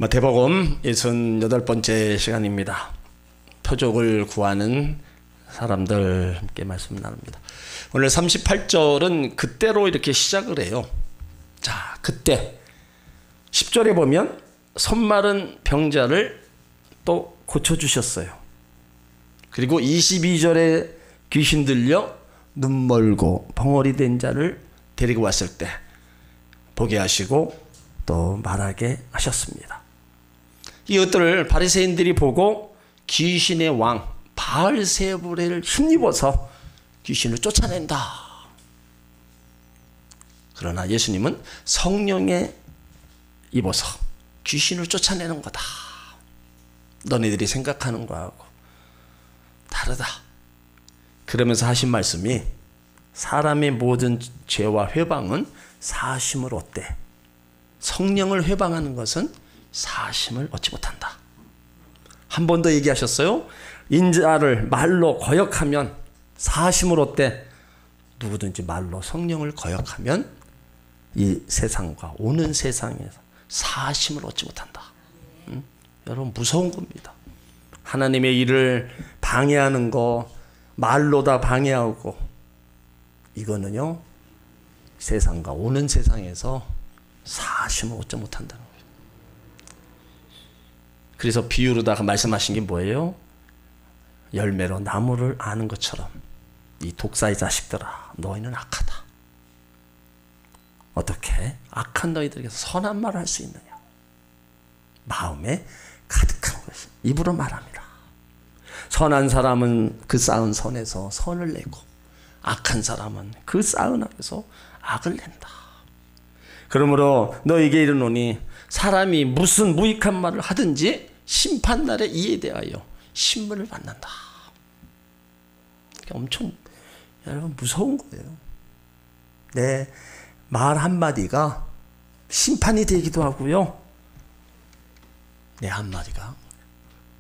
마태복음 68번째 시간입니다. 표적을 구하는 사람들 함께 말씀 나눕니다. 오늘 38절은 그때로 이렇게 시작을 해요. 자, 그때 10절에 보면 손마른 병자를 또 고쳐주셨어요. 그리고 22절에 귀신 들려 눈 멀고 벙어리 된 자를 데리고 왔을 때 보게 하시고 또 말하게 하셨습니다. 이것들을 바리새인들이 보고 귀신의 왕 바알세불을 힘입어서 귀신을 쫓아낸다. 그러나 예수님은 성령에 입어서 귀신을 쫓아내는 거다. 너네들이 생각하는 거하고 다르다. 그러면서 하신 말씀이 사람의 모든 죄와 회방은 사심을 얻되 성령을 회방하는 것은 사심을 얻지 못한다. 한 번 더 얘기하셨어요. 인자를 말로 거역하면 사심을 얻되 누구든지 말로 성령을 거역하면 이 세상과 오는 세상에서 사심을 얻지 못한다. 여러분 무서운 겁니다. 하나님의 일을 방해하는 거 말로 다 방해하고 이거는요 세상과 오는 세상에서 사심을 얻지 못한다는 거예요. 그래서 비유로다가 말씀하신 게 뭐예요? 열매로 나무를 아는 것처럼 이 독사의 자식들아 너희는 악하다. 어떻게 악한 너희들에게서 선한 말을 할 수 있느냐? 마음에 가득한 것이 입으로 말합니다. 선한 사람은 그 쌓은 선에서 선을 내고 악한 사람은 그 쌓은 악에서 악을 낸다. 그러므로 너에게 이르노니 사람이 무슨 무익한 말을 하든지 심판날에 이에 대하여 신문을 받는다. 엄청 여러분 무서운 거예요. 내 말 한마디가 심판이 되기도 하고요. 내 한마디가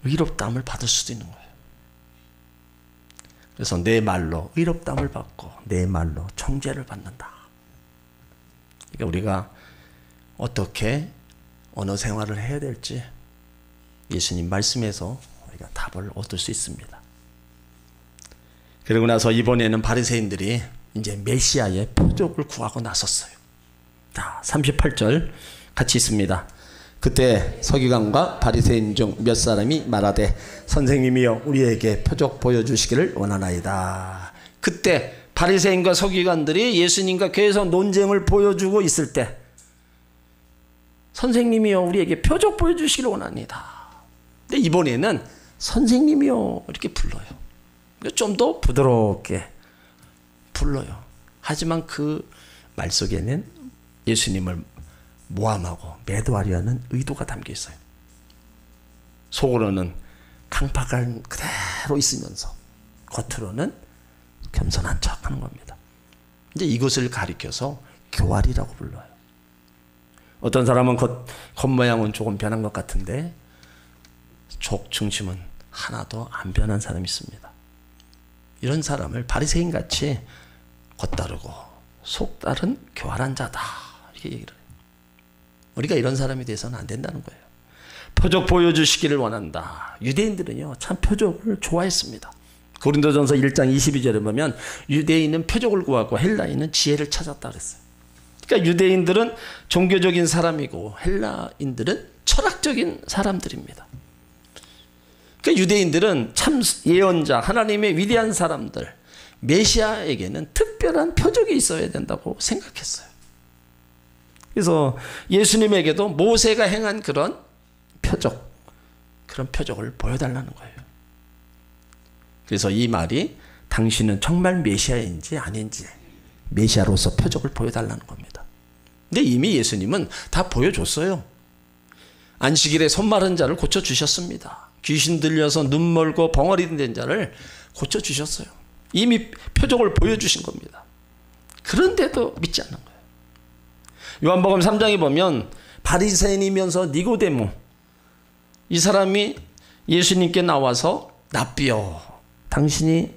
의롭다함을 받을 수도 있는 거예요. 그래서 내 말로 의롭다함을 받고 내 말로 정죄를 받는다. 그러니까 우리가 어떻게 언어 생활을 해야 될지 예수님 말씀에서 우리가 답을 얻을 수 있습니다. 그리고 나서 이번에는 바리새인들이 이제 메시아의 표적을 구하고 나섰어요. 자, 38절 같이 있습니다. 그때 서기관과 바리새인 중 몇 사람이 말하되 선생님이여 우리에게 표적 보여주시기를 원하나이다. 그때 바리새인과 서기관들이 예수님과 계속 논쟁을 보여주고 있을 때 선생님이여 우리에게 표적 보여주시기를 원합니다. 근데 이번에는 선생님이여 이렇게 불러요. 좀 더 부드럽게 불러요. 하지만 그 말 속에는 예수님을 모함하고 매도하려는 의도가 담겨 있어요. 속으로는 강팍한 그대로 있으면서 겉으로는 겸손한 척 하는 겁니다. 이제 이것을 가리켜서 교활이라고 불러요. 어떤 사람은 겉모양은 조금 변한 것 같은데 족 중심은 하나도 안 변한 사람이 있습니다. 이런 사람을 바리새인같이 겉다르고 속다른 교활한 자다 이렇게 얘기를 해요. 우리가 이런 사람이 돼서는 안 된다는 거예요. 표적 보여주시기를 원한다. 유대인들은요 참 표적을 좋아했습니다. 고린도전서 1장 22절에 보면 유대인은 표적을 구하고 헬라인은 지혜를 찾았다 그랬어요. 그러니까 유대인들은 종교적인 사람이고 헬라인들은 철학적인 사람들입니다. 그러니까 유대인들은 참 예언자 하나님의 위대한 사람들 메시아에게는 특별한 표적이 있어야 된다고 생각했어요. 그래서 예수님에게도 모세가 행한 그런 표적 그런 표적을 보여달라는 거예요. 그래서 이 말이 당신은 정말 메시아인지 아닌지 메시아로서 표적을 보여달라는 겁니다. 근데 이미 예수님은 다 보여줬어요. 안식일에 손마른 자를 고쳐주셨습니다. 귀신 들려서 눈 멀고 벙어리 된 자를 고쳐주셨어요. 이미 표적을 보여주신 겁니다. 그런데도 믿지 않는 거예요. 요한복음 3장에 보면 바리새인이면서 니고데모 이 사람이 예수님께 나와서 랍비여 당신이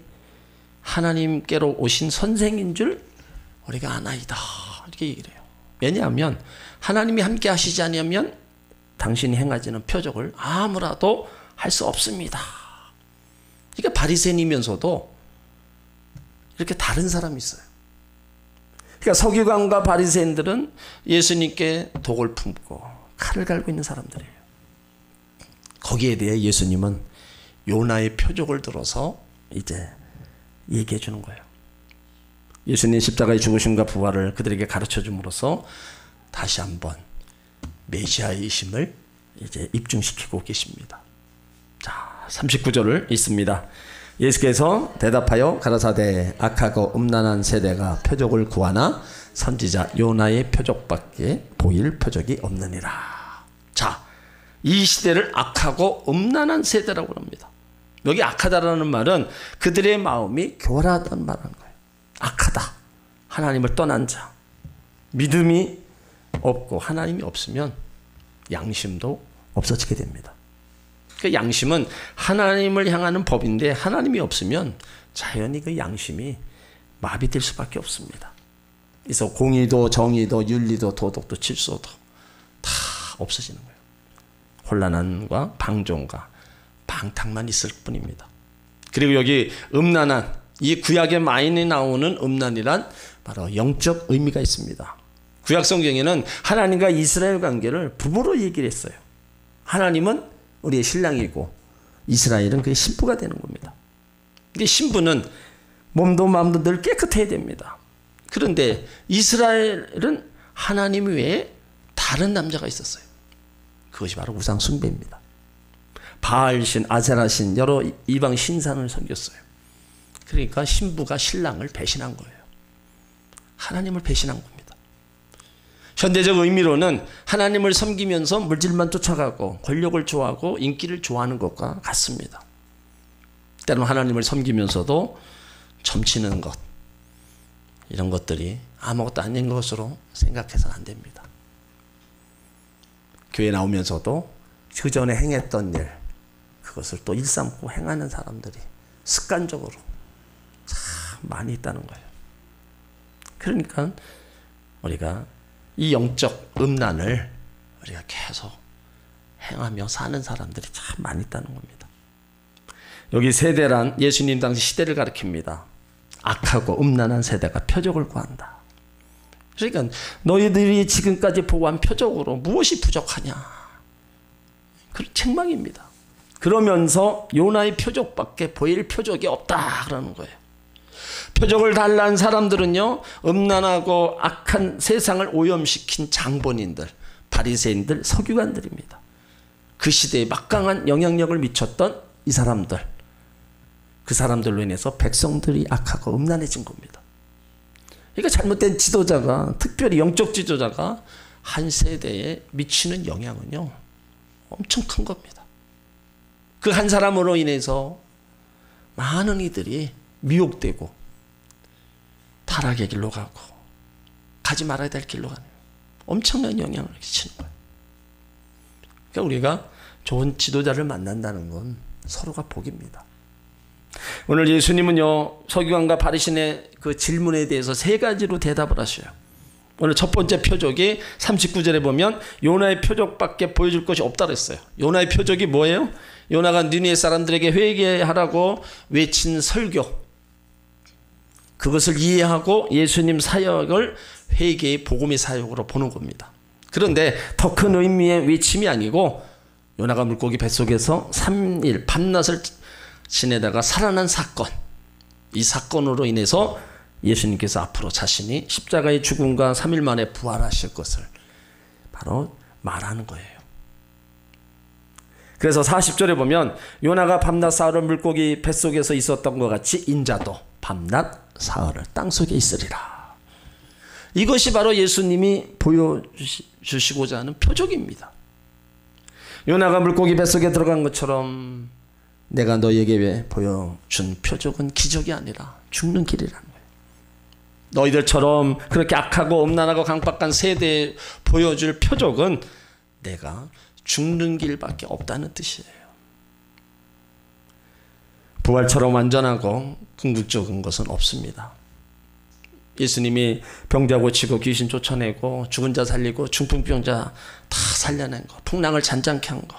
하나님께로 오신 선생인 줄 우리가 아나이다 이렇게 얘기를 해요. 왜냐하면 하나님이 함께 하시지 않으면 당신이 행하지는 표적을 아무라도 할 수 없습니다. 그러니까 바리새인이면서도 이렇게 다른 사람이 있어요. 그러니까 서기관과 바리새인들은 예수님께 독을 품고 칼을 갈고 있는 사람들이에요. 거기에 대해 예수님은 요나의 표적을 들어서 이제 얘기해 주는 거예요. 예수님 십자가의 죽으심과 부활을 그들에게 가르쳐 줌으로써 다시 한번 메시아이심을 이제 입증시키고 계십니다. 자, 39절을 읽습니다. 예수께서 대답하여 가라사대 악하고 음란한 세대가 표적을 구하나 선지자 요나의 표적밖에 보일 표적이 없느니라. 자, 이 시대를 악하고 음란한 세대라고 합니다. 여기 악하다라는 말은 그들의 마음이 교활하다는 말하는 거예요. 악하다. 하나님을 떠난 자. 믿음이 없고 하나님이 없으면 양심도 없어지게 됩니다. 그 양심은 하나님을 향하는 법인데 하나님이 없으면 자연히 그 양심이 마비될 수밖에 없습니다. 그래서 공의도 정의도 윤리도 도덕도 질서도 다 없어지는 거예요. 혼란함과 방종과 방탕만 있을 뿐입니다. 그리고 여기 음란한, 이 구약에 많이 나오는 음란이란 바로 영적 의미가 있습니다. 구약 성경에는 하나님과 이스라엘 관계를 부부로 얘기를 했어요. 하나님은 우리의 신랑이고 이스라엘은 그의 신부가 되는 겁니다. 근데 신부는 몸도 마음도 늘 깨끗해야 됩니다. 그런데 이스라엘은 하나님 외에 다른 남자가 있었어요. 그것이 바로 우상 숭배입니다. 바알신, 아세라신 여러 이방 신상을 섬겼어요. 그러니까 신부가 신랑을 배신한 거예요. 하나님을 배신한 겁니다. 현대적 의미로는 하나님을 섬기면서 물질만 쫓아가고 권력을 좋아하고 인기를 좋아하는 것과 같습니다. 때로는 하나님을 섬기면서도 점치는 것, 이런 것들이 아무것도 아닌 것으로 생각해서는 안 됩니다. 교회 나오면서도 그 전에 행했던 일, 그것을 또 일삼고 행하는 사람들이 습관적으로 참 많이 있다는 거예요. 그러니까 우리가 이 영적 음란을 우리가 계속 행하며 사는 사람들이 참 많이 있다는 겁니다. 여기 세대란 예수님 당시 시대를 가리킵니다. 악하고 음란한 세대가 표적을 구한다. 그러니까 너희들이 지금까지 보고한 표적으로 무엇이 부족하냐? 그 책망입니다. 그러면서 요나의 표적밖에 보일 표적이 없다 그러는 거예요. 표적을 달라는 사람들은요, 음란하고 악한 세상을 오염시킨 장본인들, 바리새인들, 서기관들입니다. 그 시대에 막강한 영향력을 미쳤던 이 사람들, 그 사람들로 인해서 백성들이 악하고 음란해진 겁니다. 그러니까 잘못된 지도자가, 특별히 영적 지도자가 한 세대에 미치는 영향은요, 엄청 큰 겁니다. 그 한 사람으로 인해서 많은 이들이 미혹되고 타락의 길로 가고 가지 말아야 될 길로 가는 엄청난 영향을 끼치는 거예요. 그러니까 우리가 좋은 지도자를 만난다는 건 서로가 복입니다. 오늘 예수님은요, 서기관과 바리새인의 그 질문에 대해서 세 가지로 대답을 하셔요. 오늘 첫 번째 표적이 39절에 보면 요나의 표적밖에 보여줄 것이 없다 그랬어요. 요나의 표적이 뭐예요? 요나가 니느웨 사람들에게 회개하라고 외친 설교, 그것을 이해하고 예수님 사역을 회개의 복음의 사역으로 보는 겁니다. 그런데 더 큰 의미의 외침이 아니고 요나가 물고기 뱃속에서 3일 밤낮을 지내다가 살아난 사건, 이 사건으로 인해서 예수님께서 앞으로 자신이 십자가의 죽음과 3일 만에 부활하실 것을 바로 말하는 거예요. 그래서 40절에 보면 요나가 밤낮 사흘을 물고기 뱃속에서 있었던 것 같이 인자도 밤낮 사흘을 땅속에 있으리라. 이것이 바로 예수님이 보여주시고자 하는 표적입니다. 요나가 물고기 뱃속에 들어간 것처럼 내가 너에게 보여준 표적은 기적이 아니라 죽는 길이라는 거예요. 너희들처럼 그렇게 악하고 음란하고 강박한 세대에 보여줄 표적은 내가 죽는 길밖에 없다는 뜻이에요. 부활처럼 완전하고 궁극적인 것은 없습니다. 예수님이 병자 고치고 귀신 쫓아내고 죽은 자 살리고 중풍병자 다 살려낸 거, 풍랑을 잔잔케 한 거,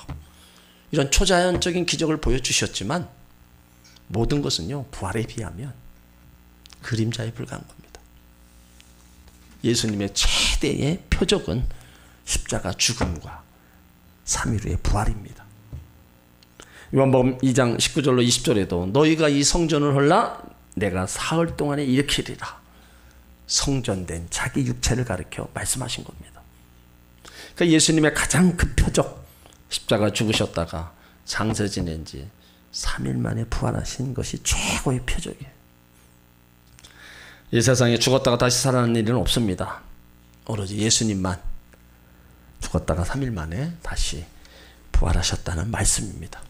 이런 초자연적인 기적을 보여주셨지만 모든 것은요, 부활에 비하면 그림자에 불과한 겁니다. 예수님의 최대의 표적은 십자가 죽음과 3일 후의 부활입니다. 요한복음 2장 19절로 20절에도 너희가 이 성전을 헐라 내가 사흘 동안에 일으키리라, 성전된 자기 육체를 가리켜 말씀하신 겁니다. 그러니까 예수님의 가장 큰 표적, 십자가 죽으셨다가 장사 지낸 지 3일 만에 부활하신 것이 최고의 표적이에요. 이 세상에 죽었다가 다시 살아나는 일은 없습니다. 오로지 예수님만 죽었다가 3일 만에 다시 부활하셨다는 말씀입니다.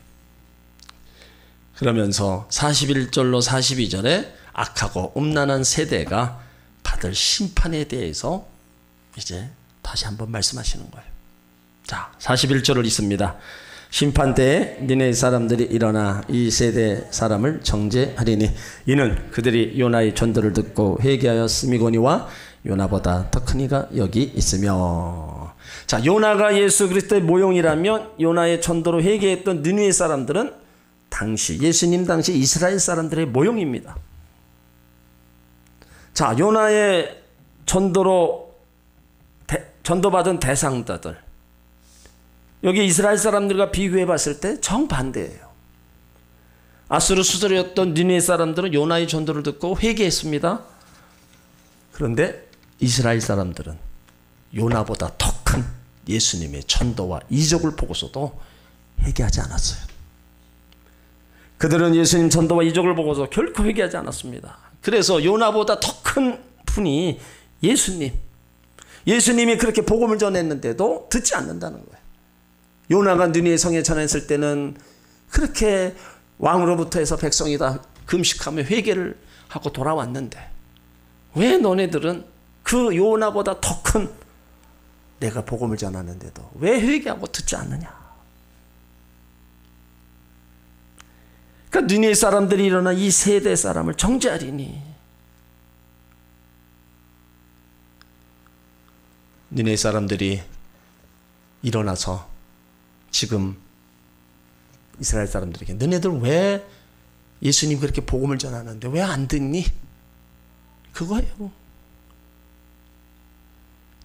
그러면서 41절로 42절에 악하고 음란한 세대가 받을 심판에 대해서 이제 다시 한번 말씀하시는 거예요. 자, 41절을 읽습니다. 심판 때에 니네 사람들이 일어나 이 세대 사람을 정죄하리니 이는 그들이 요나의 전도를 듣고 회개하였음이거니와 요나보다 더 큰 이가 여기 있으며. 자, 요나가 예수 그리스도의 모형이라면 요나의 전도로 회개했던 느느웨 사람들은 당시 예수님 당시 이스라엘 사람들의 모형입니다. 자, 요나의 전도로 전도받은 대상자들, 여기 이스라엘 사람들과 비교해 봤을 때 정반대예요. 아수르 수절이었던 니느웨 사람들은 요나의 전도를 듣고 회개했습니다. 그런데 이스라엘 사람들은 요나보다 더 큰 예수님의 전도와 이적을 보고서도 회개하지 않았어요. 그들은 예수님 전도와 이적을 보고서 결코 회개하지 않았습니다. 그래서 요나보다 더 큰 분이 예수님이 그렇게 복음을 전했는데도 듣지 않는다는 거예요. 요나가 느느웨 성에 전했을 때는 그렇게 왕으로부터 해서 백성이 다 금식하며 회개를 하고 돌아왔는데 왜 너네들은 그 요나보다 더 큰 내가 복음을 전하는데도 왜 회개하고 듣지 않느냐. 그러니까 느느웨 사람들이 일어나 이 세대 사람을 정죄하리니. 느느웨 사람들이 일어나서 지금 이스라엘 사람들에게 너네들 왜 예수님 그렇게 복음을 전하는데 왜 안 듣니? 그거예요.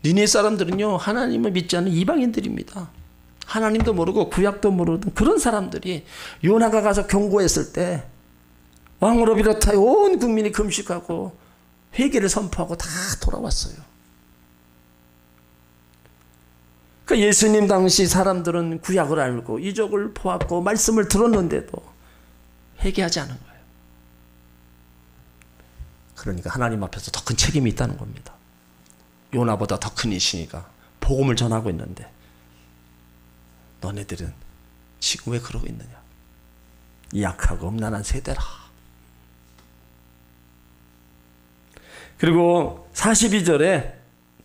느느웨 사람들은요, 하나님을 믿지 않는 이방인들입니다. 하나님도 모르고 구약도 모르던 그런 사람들이 요나가 가서 경고했을 때 왕으로 비롯하여 온 국민이 금식하고 회개를 선포하고 다 돌아왔어요. 그러니까 예수님 당시 사람들은 구약을 알고 이적을 보았고 말씀을 들었는데도 회개하지 않은 거예요. 그러니까 하나님 앞에서 더 큰 책임이 있다는 겁니다. 요나보다 더 큰 이시니까 복음을 전하고 있는데 너네들은 지금 왜 그러고 있느냐. 약하고 음란한 세대라. 그리고 42절에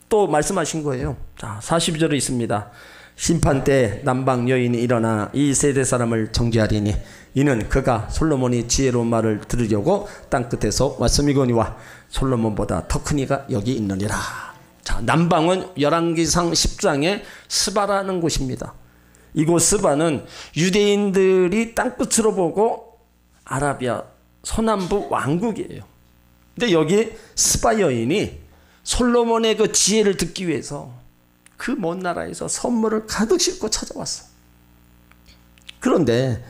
또 말씀하신 거예요. 자, 42절에 있습니다. 심판 때 남방 여인이 일어나 이 세대 사람을 정죄하리니 이는 그가 솔로몬이 지혜로운 말을 들으려고 땅끝에서 왔음이거니와 솔로몬보다 더 큰 이가 여기 있느니라. 자, 남방은 열왕기상 10장의 스바라는 곳입니다. 이곳 스바는 유대인들이 땅끝으로 보고 아라비아 서남부 왕국이에요. 근데 여기 스바 여인이 솔로몬의 그 지혜를 듣기 위해서 그 먼 나라에서 선물을 가득 싣고 찾아왔어. 그런데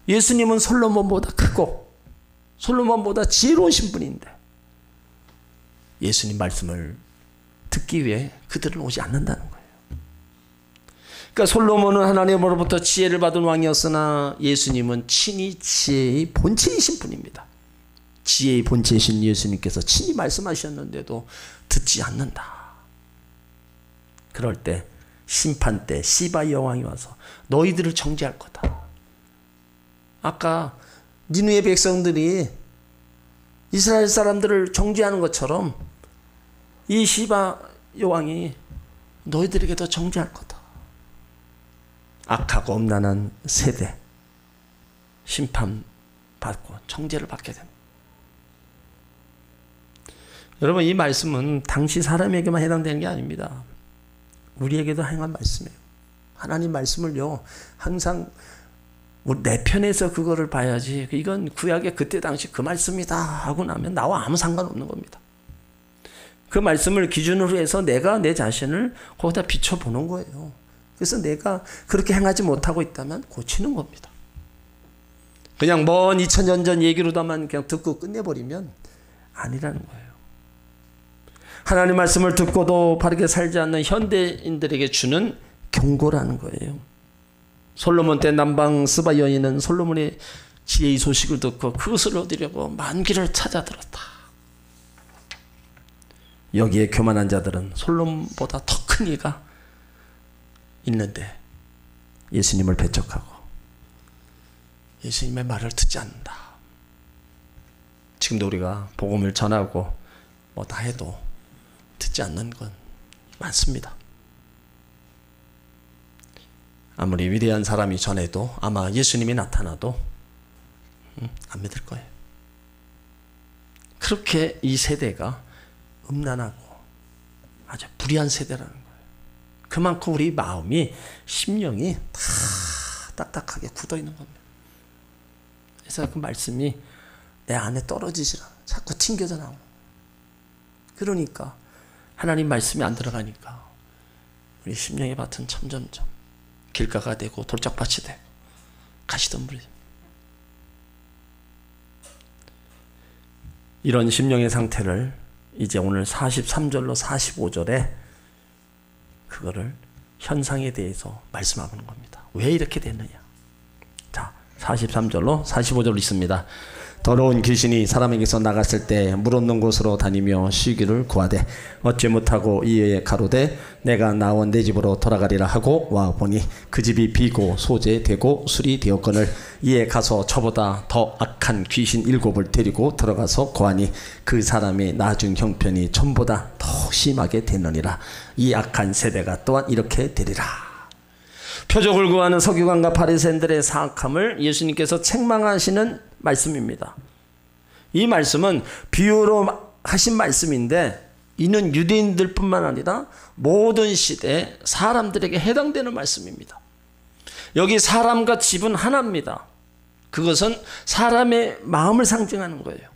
예수님은 솔로몬보다 크고 솔로몬보다 지혜로우신 분인데 예수님 말씀을 듣기 위해 그들은 오지 않는다는 거예요. 그러니까 솔로몬은 하나님으로부터 지혜를 받은 왕이었으나 예수님은 친히 지혜의 본체이신 분입니다. 지혜의 본체이신 예수님께서 친히 말씀하셨는데도 듣지 않는다. 그럴 때 심판 때 시바 여왕이 와서 너희들을 정죄할 거다. 아까 니느웨 백성들이 이스라엘 사람들을 정죄하는 것처럼 이 시바 여왕이 너희들에게도 정죄할 거다. 악하고 음란한 세대 심판받고 정죄를 받게 됩니다. 여러분, 이 말씀은 당시 사람에게만 해당되는 게 아닙니다. 우리에게도 행한 말씀이에요. 하나님 말씀을요, 항상 내 편에서 그거를 봐야지, 이건 구약의 그때 당시 그 말씀이다 하고 나면 나와 아무 상관없는 겁니다. 그 말씀을 기준으로 해서 내가 내 자신을 거기다 비춰보는 거예요. 그래서 내가 그렇게 행하지 못하고 있다면 고치는 겁니다. 그냥 먼 2000년 전 얘기로다만 그냥 듣고 끝내버리면 아니라는 거예요. 하나님 말씀을 듣고도 바르게 살지 않는 현대인들에게 주는 경고라는 거예요. 솔로몬 때 남방 스바 여인은 솔로몬의 지혜의 소식을 듣고 그것을 얻으려고 만기를 찾아 들었다. 여기에 교만한 자들은 솔로몬보다 더 큰 이가 있는데 예수님을 배척하고 예수님의 말을 듣지 않는다. 지금도 우리가 복음을 전하고 뭐 다 해도 듣지 않는 건 많습니다. 아무리 위대한 사람이 전해도 아마 예수님이 나타나도 안 믿을 거예요. 그렇게 이 세대가 음란하고 아주 불의한 세대라는 거예요. 그만큼 우리 마음이, 심령이 다 딱딱하게 굳어 있는 겁니다. 그래서 그 말씀이 내 안에 떨어지질 않아. 자꾸 튕겨져 나오고. 그러니까 하나님 말씀이 안 들어가니까 우리 심령의 밭은 점점점 길가가 되고 돌짝밭이 되고 가시덤불이. 이런 심령의 상태를 이제 오늘 43절로 45절에 그거를 현상에 대해서 말씀하는 겁니다. 왜 이렇게 됐느냐. 자, 43절로 45절 있습니다. 더러운 귀신이 사람에게서 나갔을 때 물 없는 곳으로 다니며 쉬기를 구하되 얻지 못하고 이에 가로되 내가 나온 내 집으로 돌아가리라 하고 와 보니 그 집이 비고 소재되고 술이 되었거늘 이에 가서 저보다 더 악한 귀신 7을 데리고 들어가서 고하니 그 사람의 나중 형편이 전보다 더 심하게 되느니라. 이 악한 세대가 또한 이렇게 되리라. 표적을 구하는 서기관과 바리새인들의 사악함을 예수님께서 책망하시는 말씀입니다. 이 말씀은 비유로 하신 말씀인데 이는 유대인들 뿐만 아니라 모든 시대 사람들에게 해당되는 말씀입니다. 여기 사람과 집은 하나입니다. 그것은 사람의 마음을 상징하는 거예요.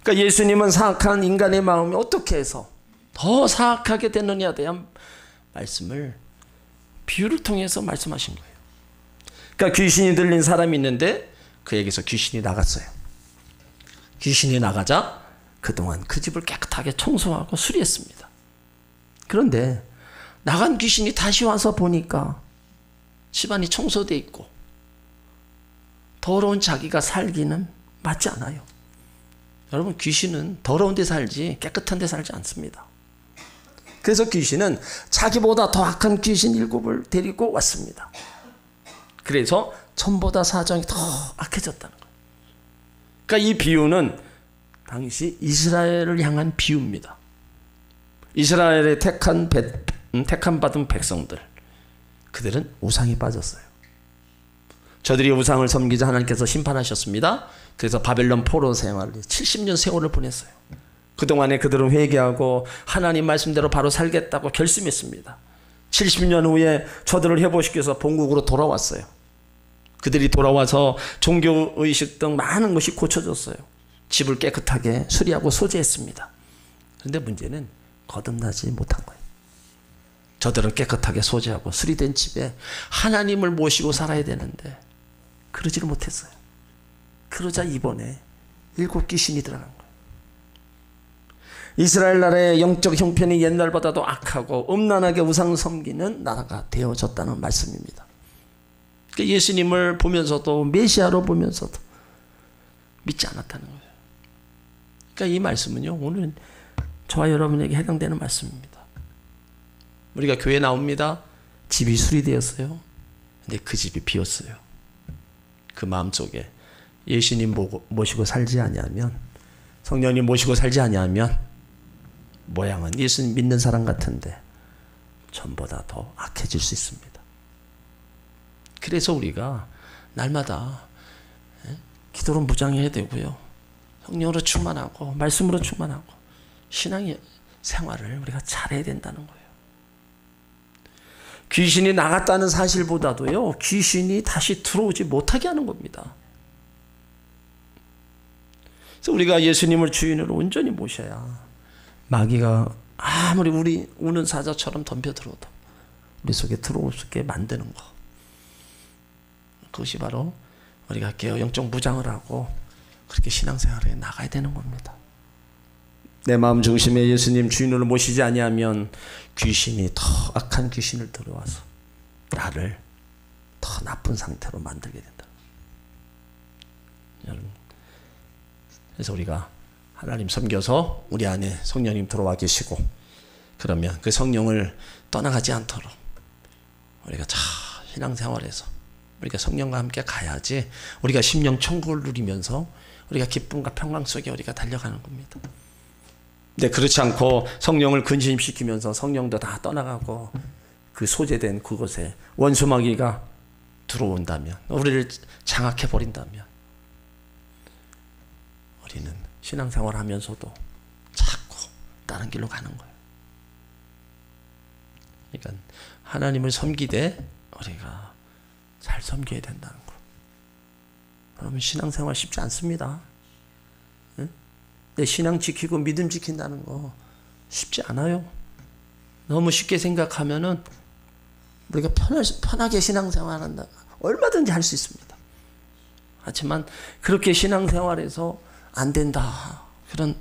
그러니까 예수님은 사악한 인간의 마음이 어떻게 해서 더 사악하게 되느냐에 대한 말씀을 비유를 통해서 말씀하신 거예요. 그러니까 귀신이 들린 사람이 있는데 그에게서 귀신이 나갔어요. 귀신이 나가자 그동안 그 집을 깨끗하게 청소하고 수리했습니다. 그런데 나간 귀신이 다시 와서 보니까 집안이 청소되어 있고 더러운 자기가 살기는 맞지 않아요. 여러분, 귀신은 더러운 데 살지 깨끗한 데 살지 않습니다. 그래서 귀신은 자기보다 더 악한 귀신 7을 데리고 왔습니다. 그래서 전보다 사정이 더 악해졌다는 거예요. 그러니까 이 비유는 당시 이스라엘을 향한 비유입니다. 이스라엘의 택한 받은 백성들, 그들은 우상에 빠졌어요. 저들이 우상을 섬기자 하나님께서 심판하셨습니다. 그래서 바벨론 포로 생활을 70년 세월을 보냈어요. 그동안에 그들은 회개하고 하나님 말씀대로 바로 살겠다고 결심했습니다. 70년 후에 저들을 회복시켜서 본국으로 돌아왔어요. 그들이 돌아와서 종교의식 등 많은 것이 고쳐졌어요. 집을 깨끗하게 수리하고 소재했습니다. 그런데 문제는 거듭나지 못한 거예요. 저들은 깨끗하게 소재하고 수리된 집에 하나님을 모시고 살아야 되는데 그러지를 못했어요. 그러자 이번에 7 귀신이 들어간 거예요. 이스라엘 나라의 영적 형편이 옛날보다도 악하고 음란하게 우상 섬기는 나라가 되어졌다는 말씀입니다. 예수님을 보면서도 메시아로 보면서도 믿지 않았다는 거예요. 그러니까 이 말씀은요, 오늘 저와 여러분에게 해당되는 말씀입니다. 우리가 교회 나옵니다. 집이 수리되었어요. 근데 그 집이 비었어요. 그 마음속에 예수님 모시고 살지 아니하면, 성령님 모시고 살지 아니하면 모양은 예수님 믿는 사람 같은데 전보다 더 악해질 수 있습니다. 그래서 우리가 날마다 기도로 무장해야 되고요. 성령으로 충만하고 말씀으로 충만하고 신앙의 생활을 우리가 잘해야 된다는 거예요. 귀신이 나갔다는 사실보다도요, 귀신이 다시 들어오지 못하게 하는 겁니다. 그래서 우리가 예수님을 주인으로 온전히 모셔야 마귀가 아무리 우리 우는 사자처럼 덤벼들어도 우리 속에 들어올 수 있게 만드는 거. 그것이 바로 우리가 영적 무장을 하고 그렇게 신앙생활에 나가야 되는 겁니다. 내 마음 중심에 예수님 주인으로 모시지 아니하면 귀신이 더 악한 귀신을 들어와서 나를 더 나쁜 상태로 만들게 된다. 여러분, 그래서 우리가 하나님 섬겨서 우리 안에 성령님 들어와 계시고, 그러면 그 성령을 떠나가지 않도록 우리가 잘 신앙생활에서 우리가 성령과 함께 가야지 우리가 심령 천국을 누리면서 우리가 기쁨과 평강 속에 우리가 달려가는 겁니다. 근데 그렇지 않고 성령을 근심시키면서 성령도 다 떠나가고 그 소재된 그곳에 원수마귀가 들어온다면, 우리를 장악해 버린다면 우리는 신앙생활 하면서도 자꾸 다른 길로 가는 거예요. 그러니까 하나님을 섬기되 우리가 잘 섬겨야 된다는 거. 여러분, 신앙생활 쉽지 않습니다. 응? 내 신앙 지키고 믿음 지킨다는 거 쉽지 않아요. 너무 쉽게 생각하면은 우리가 편하게 신앙생활 한다. 얼마든지 할 수 있습니다. 하지만 그렇게 신앙생활에서 안 된다, 그런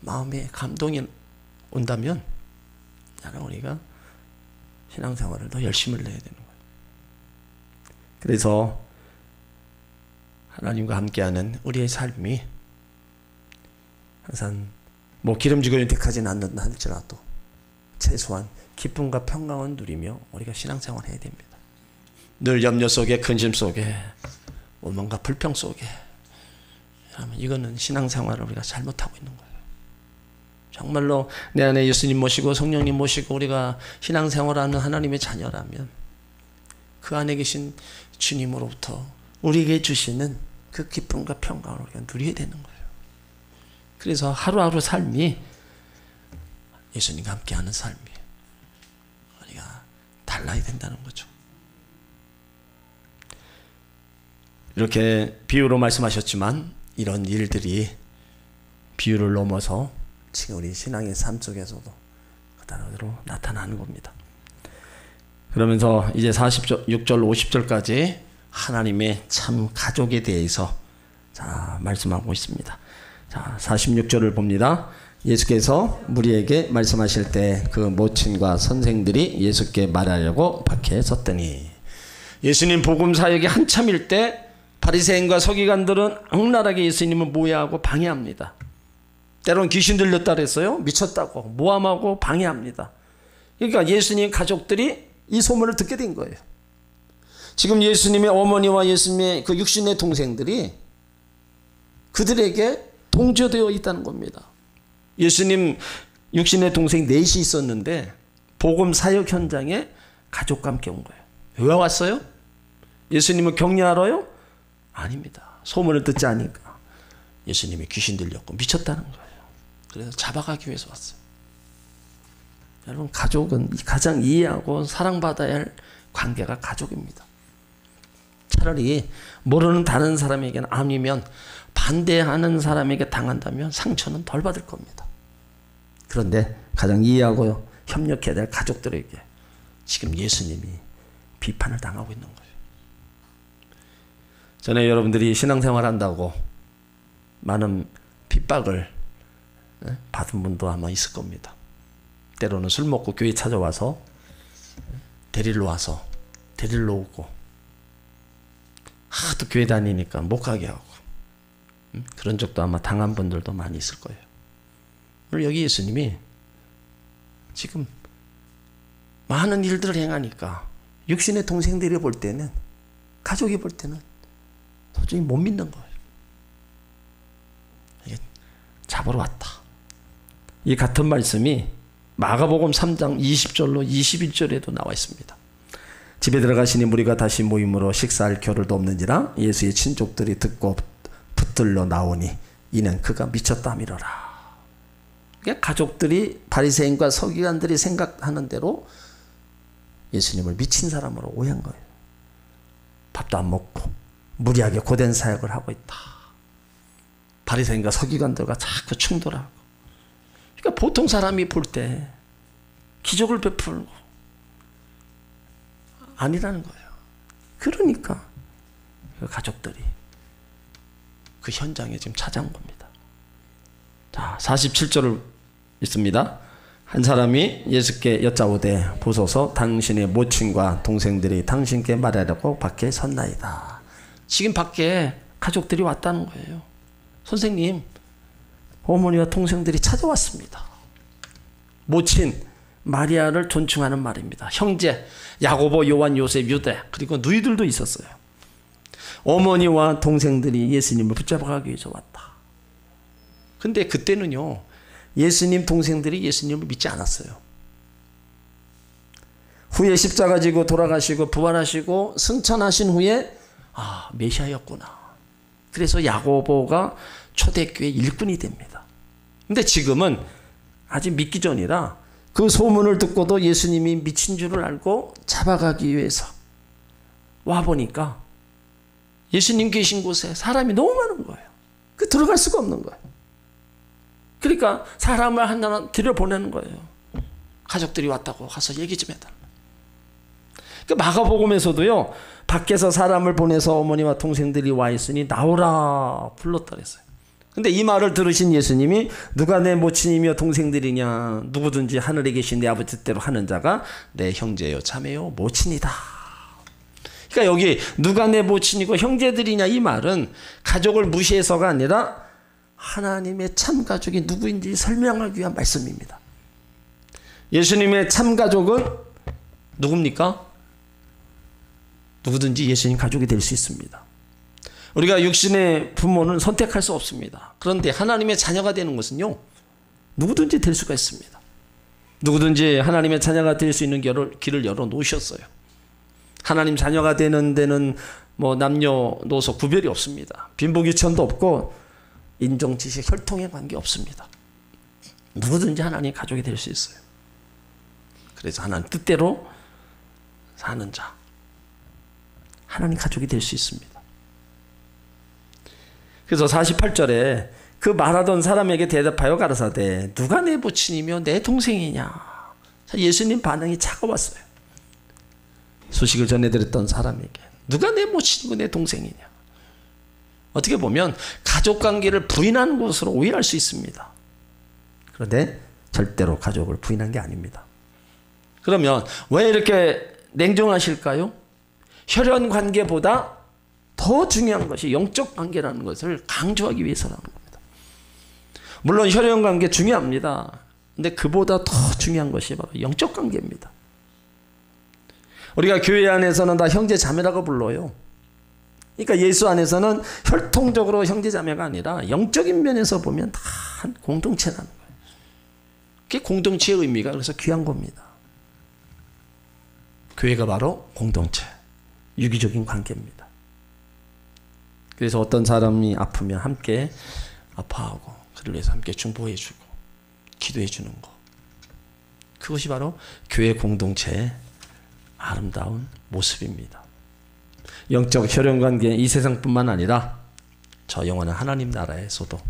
마음의 감동이 온다면 우리가 신앙생활을 더 열심히 해야 되는 거예요. 그래서 하나님과 함께하는 우리의 삶이 항상 뭐 기름지고 윤택하지는 않는다 할지라도 최소한 기쁨과 평강을 누리며 우리가 신앙생활을 해야 됩니다. 늘 염려 속에, 근심 속에, 뭔가 불평 속에, 이거는 신앙생활을 우리가 잘못하고 있는 거예요. 정말로 내 안에 예수님 모시고 성령님 모시고 우리가 신앙생활하는 하나님의 자녀라면 그 안에 계신 주님으로부터 우리에게 주시는 그 기쁨과 평강을 우리가 누려야 되는 거예요. 그래서 하루하루 삶이 예수님과 함께하는 삶이 우리가 달라야 된다는 거죠. 이렇게 비유로 말씀하셨지만 이런 일들이 비유를 넘어서 지금 우리 신앙의 삶 속에서도 그대로 나타나는 겁니다. 그러면서 이제 46절 50절까지 하나님의 참 가족에 대해서 말씀하고 있습니다. 46절을 봅니다. 예수께서 무리에게 말씀하실 때 그 모친과 선생들이 예수께 말하려고 밖에 섰더니, 예수님 복음 사역이 한참일 때 바리새인과 서기관들은 악랄하게 예수님을 모해하고 방해합니다. 때로는 귀신 들렸다 그랬어요. 미쳤다고 모함하고 방해합니다. 그러니까 예수님 가족들이 이 소문을 듣게 된 거예요. 지금 예수님의 어머니와 예수님의 그 육신의 동생들이 그들에게 동조되어 있다는 겁니다. 예수님 육신의 동생 넷이 있었는데 복음 사역 현장에 가족과 함께 온 거예요. 왜 왔어요? 예수님을 격려하러요? 아닙니다. 소문을 듣지 않으니까 예수님이 귀신 들렸고 미쳤다는 거예요. 그래서 잡아가기 위해서 왔어요. 여러분, 가족은 가장 이해하고 사랑받아야 할 관계가 가족입니다. 차라리 모르는 다른 사람에게는 아니면 반대하는 사람에게 당한다면 상처는 덜 받을 겁니다. 그런데 가장 이해하고 협력해야 될 가족들에게 지금 예수님이 비판을 당하고 있는 거예요. 전에 여러분들이 신앙생활 한다고 많은 핍박을 받은 분도 아마 있을 겁니다. 때로는 술 먹고 교회 찾아와서 데리러 오고 하도 교회 다니니까 못 가게 하고 그런 적도 아마 당한 분들도 많이 있을 거예요. 오늘 여기 예수님이 지금 많은 일들을 행하니까 육신의 동생들이 볼 때는, 가족이 볼 때는 도저히 못 믿는 거예요. 이게 잡으러 왔다. 이 같은 말씀이 마가복음 3장 20절로 21절에도 나와 있습니다. 집에 들어가시니 무리가 다시 모임으로 식사할 겨를도 없는지라 예수의 친족들이 듣고 붙들러 나오니 이는 그가 미쳤다 하미러라. 그러니까 가족들이 바리새인과 서기관들이 생각하는 대로 예수님을 미친 사람으로 오해한 거예요. 밥도 안 먹고 무리하게 고된 사역을 하고 있다. 바리새인과 서기관들과 자꾸 충돌하고. 그러니까 보통 사람이 볼 때 기적을 베풀고 아니라는 거예요. 그러니까 그 가족들이 그 현장에 지금 찾아온 겁니다. 자, 47절을 읽습니다. 한 사람이 예수께 여짜오되 보소서 당신의 모친과 동생들이 당신께 말하려고 밖에 섰나이다. 지금 밖에 가족들이 왔다는 거예요. 선생님, 어머니와 동생들이 찾아왔습니다. 모친 마리아를 존중하는 말입니다. 형제 야고보, 요한, 요셉, 유대, 그리고 누이들도 있었어요. 어머니와 동생들이 예수님을 붙잡아가기 위해서 왔다. 근데 그때는요, 예수님 동생들이 예수님을 믿지 않았어요. 후에 십자가 지고 돌아가시고 부활하시고 승천하신 후에 메시아였구나. 그래서 야고보가 초대교회 일꾼이 됩니다. 근데 지금은 아직 믿기 전이라 그 소문을 듣고도 예수님이 미친 줄을 알고 잡아가기 위해서 와보니까 예수님 계신 곳에 사람이 너무 많은 거예요. 그 들어갈 수가 없는 거예요. 그러니까 사람을 하나 들여보내는 거예요. 가족들이 왔다고 가서 얘기 좀 해달라. 그 마가복음에서도요, 밖에서 사람을 보내서 어머니와 동생들이 와 있으니 나오라 불렀다 그랬어요. 근데 이 말을 들으신 예수님이 누가 내 모친이며 동생들이냐, 누구든지 하늘에 계신 내 아버지 뜻대로 하는 자가 내 형제요 자매요 모친이다. 그러니까 여기 누가 내 모친이고 형제들이냐, 이 말은 가족을 무시해서가 아니라 하나님의 참 가족이 누구인지 설명하기 위한 말씀입니다. 예수님의 참 가족은 누굽니까? 누구든지 예수님 가족이 될 수 있습니다. 우리가 육신의 부모는 선택할 수 없습니다. 그런데 하나님의 자녀가 되는 것은요, 누구든지 될 수가 있습니다. 누구든지 하나님의 자녀가 될 수 있는 길을 열어놓으셨어요. 하나님 자녀가 되는 데는 뭐 남녀노소 구별이 없습니다. 빈부귀천도 없고 인종지식 혈통의 관계 없습니다. 누구든지 하나님 가족이 될 수 있어요. 그래서 하나님 뜻대로 사는 자, 하나님 가족이 될 수 있습니다. 그래서 48절에 그 말하던 사람에게 대답하여 가라사대 누가 내 모친이며 내 동생이냐. 예수님 반응이 차가웠어요. 소식을 전해드렸던 사람에게 누가 내 모친이고 내 동생이냐. 어떻게 보면 가족관계를 부인하는 것으로 오해할 수 있습니다. 그런데 절대로 가족을 부인한 게 아닙니다. 그러면 왜 이렇게 냉정하실까요? 혈연관계보다 더 중요한 것이 영적 관계라는 것을 강조하기 위해서라는 겁니다. 물론 혈연관계 중요합니다. 근데 그보다 더 중요한 것이 바로 영적 관계입니다. 우리가 교회 안에서는 다 형제 자매라고 불러요. 그러니까 예수 안에서는 혈통적으로 형제 자매가 아니라 영적인 면에서 보면 다 한 공동체라는 거예요. 그게 공동체의 의미가 그래서 귀한 겁니다. 교회가 바로 공동체, 유기적인 관계입니다. 그래서 어떤 사람이 아프면 함께 아파하고 그를 위해서 함께 중보해 주고 기도해 주는 것, 그것이 바로 교회 공동체의 아름다운 모습입니다. 영적 혈연관계, 이 세상뿐만 아니라 저 영원한 하나님 나라에서도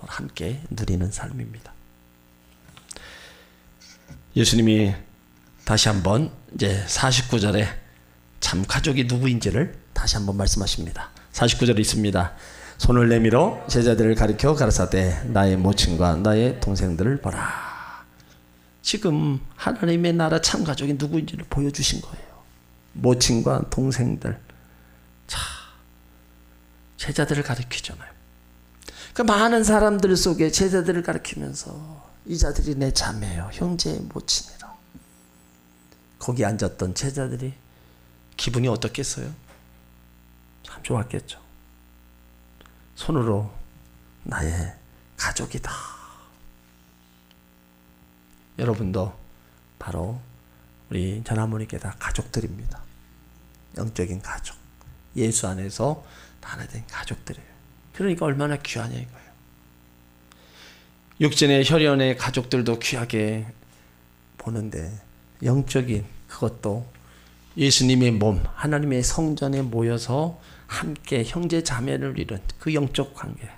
함께 누리는 삶입니다. 예수님이 다시 한번 이제 49절에 참 가족이 누구인지를 다시 한번 말씀하십니다. 49절에 있습니다. 손을 내밀어 제자들을 가리켜 가라사대 나의 모친과 나의 동생들을 보라. 지금 하나님의 나라 참 가족이 누구인지를 보여주신 거예요. 모친과 동생들. 자, 제자들을 가리키잖아요. 그 많은 사람들 속에 제자들을 가리키면서 이 자들이 내 자매요, 형제의 모친이라. 거기 앉았던 제자들이 기분이 어떻겠어요? 참 좋았겠죠. 손으로 나의 가족이다. 여러분도 바로 우리 전하모니께 다 가족들입니다. 영적인 가족. 예수 안에서 하나 된 가족들이에요. 그러니까 얼마나 귀하냐 이거예요. 육신의 혈연의 가족들도 귀하게 보는데 영적인 그것도 예수님의 몸, 하나님의 성전에 모여서 함께 형제 자매를 이룬 그 영적 관계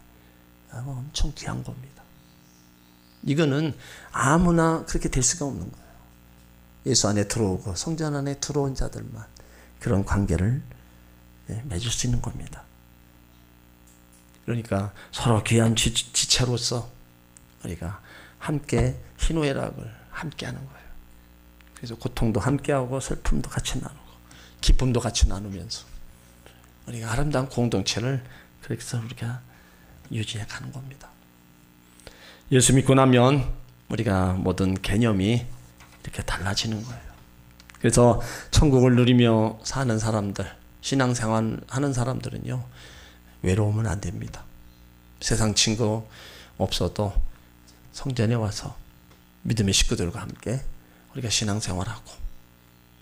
엄청 귀한 겁니다. 이거는 아무나 그렇게 될 수가 없는 거예요. 예수 안에 들어오고 성전 안에 들어온 자들만 그런 관계를 맺을 수 있는 겁니다. 그러니까 서로 귀한 지체로서 우리가 함께 희노애락을 함께 하는 거예요. 그래서 고통도 함께하고 슬픔도 같이 나누고 기쁨도 같이 나누면서 우리가 아름다운 공동체를 그렇게 해서 우리가 유지해 가는 겁니다. 예수 믿고 나면 우리가 모든 개념이 이렇게 달라지는 거예요. 그래서 천국을 누리며 사는 사람들, 신앙생활 하는 사람들은요, 외로우면 안 됩니다. 세상 친구 없어도 성전에 와서 믿음의 식구들과 함께 우리가 신앙생활하고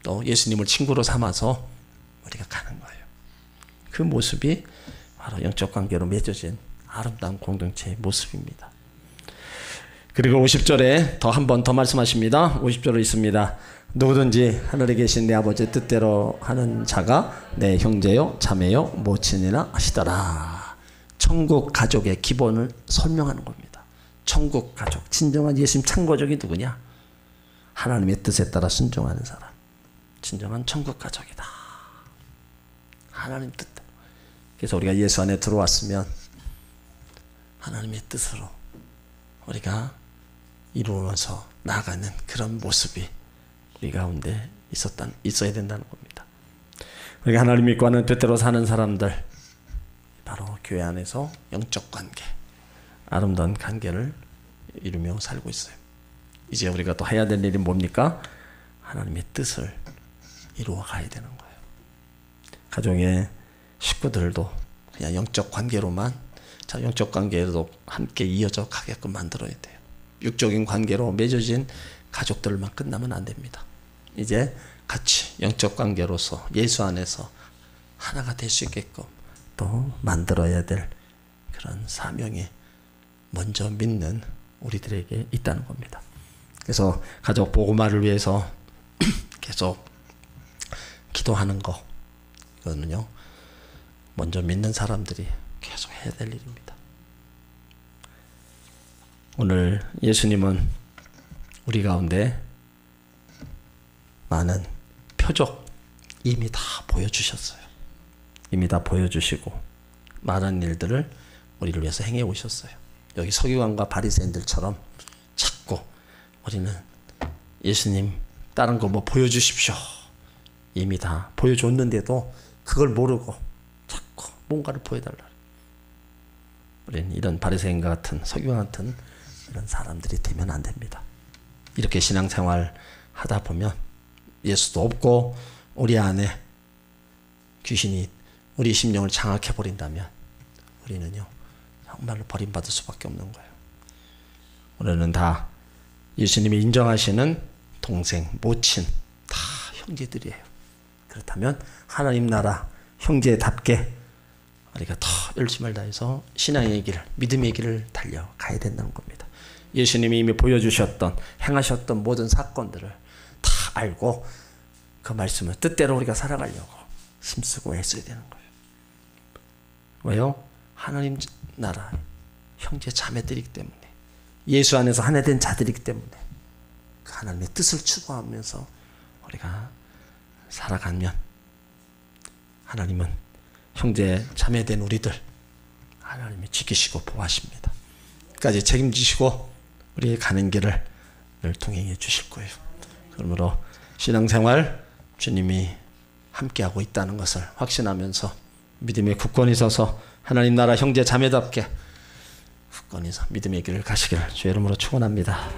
또 예수님을 친구로 삼아서 우리가 가는 거예요. 그 모습이 바로 영적 관계로 맺어진 아름다운 공동체의 모습입니다. 그리고 50절에 더 한 번 더 말씀하십니다. 50절에 있습니다. 누구든지 하늘에 계신 내 아버지의 뜻대로 하는 자가 내 형제요 자매요 모친이나 하시더라. 천국 가족의 기본을 설명하는 겁니다. 천국 가족, 진정한 예수님 참가족이 누구냐? 하나님의 뜻에 따라 순종하는 사람, 진정한 천국 가족이다. 하나님 뜻대로. 그래서 우리가 예수 안에 들어왔으면 하나님의 뜻으로 우리가 이루어서 나아가는 그런 모습이 우리 가운데 있어야 된다는 겁니다. 우리가 하나님 믿고 하는 뜻대로 사는 사람들, 바로 교회 안에서 영적 관계, 아름다운 관계를 이루며 살고 있어요. 이제 우리가 또 해야 될 일이 뭡니까? 하나님의 뜻을 이루어 가야 되는 거예요. 가정의 식구들도 그냥 영적 관계로만, 자, 영적 관계도 함께 이어져 가게끔 만들어야 돼요. 육적인 관계로 맺어진 가족들만 끝나면 안 됩니다. 이제 같이 영적 관계로서 예수 안에서 하나가 될 수 있게끔 또 만들어야 될 그런 사명이 먼저 믿는 우리들에게 있다는 겁니다. 그래서 가족 복음화를 위해서 계속 기도하는 거, 이거는요 먼저 믿는 사람들이 계속 해야 될 일입니다. 오늘 예수님은 우리 가운데 많은 표적 이미 다 보여주셨어요. 이미 다 보여주시고 많은 일들을 우리를 위해서 행해 오셨어요. 여기 서기관과 바리새인들처럼 자꾸 우리는 예수님 다른 거 뭐 보여주십시오. 이미 다 보여줬는데도 그걸 모르고 자꾸 뭔가를 보여달라. 우리는 이런 바리새인과 같은 서기관 같은 이런 사람들이 되면 안 됩니다. 이렇게 신앙생활 하다 보면 예수도 없고 우리 안에 귀신이 우리 심령을 장악해 버린다면 우리는요 정말로 버림받을 수밖에 없는 거예요. 우리는 다 예수님이 인정하시는 동생, 모친, 다 형제들이에요. 그렇다면 하나님 나라 형제답게 우리가 더 열심을 다해서 신앙의 길을, 믿음의 길을 달려가야 된다는 겁니다. 예수님이 이미 보여주셨던, 행하셨던 모든 사건들을 다 알고 그 말씀을 뜻대로 우리가 살아가려고 힘쓰고 애써야 되는 거예요. 왜요? 하나님 나라 형제 자매들이기 때문에, 예수 안에서 하나 된 자들이기 때문에 그 하나님의 뜻을 추구하면서 우리가 살아가면 하나님은 형제 자매된 우리들 하나님이 지키시고 보호하십니다. 끝까지 책임지시고 우리의 가는 길을 늘 동행해 주실 거예요. 그러므로 신앙생활 주님이 함께하고 있다는 것을 확신하면서 믿음의 굳건히 서서 하나님 나라 형제 자매답게 굳건히 서 믿음의 길을 가시기를 주의 이름으로 축원합니다.